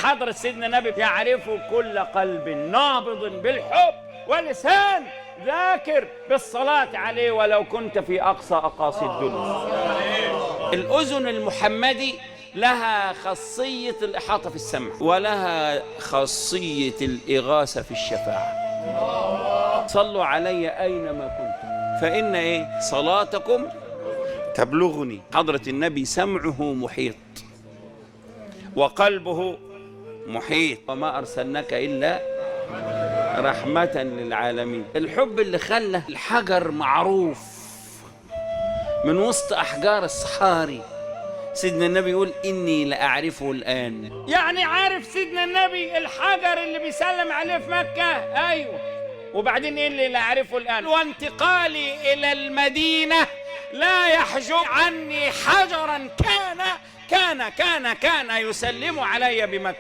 حضرة سيدنا النبي يعرف كل قلب نابض بالحب ولسان ذاكر بالصلاة عليه ولو كنت في أقصى أقاصي الدنيا. الأذن المحمدي لها خاصية الإحاطة في السمع ولها خاصية الإغاثة في الشفاعة. صلوا علي أينما كنتم فإن صلاتكم تبلغني. حضرة النبي سمعه محيط وقلبه محيط، وما أرسلناك إلا رحمة للعالمين. الحب اللي خلى الحجر معروف من وسط أحجار الصحاري. سيدنا النبي يقول إني لأعرفه الآن، يعني عارف سيدنا النبي الحجر اللي بيسلم عليه في مكة. أيوه، وبعدين إيه اللي لأعرفه الآن؟ وانتقالي إلى المدينة لا يحجب عني حجرا كان يسلم علي بمكة.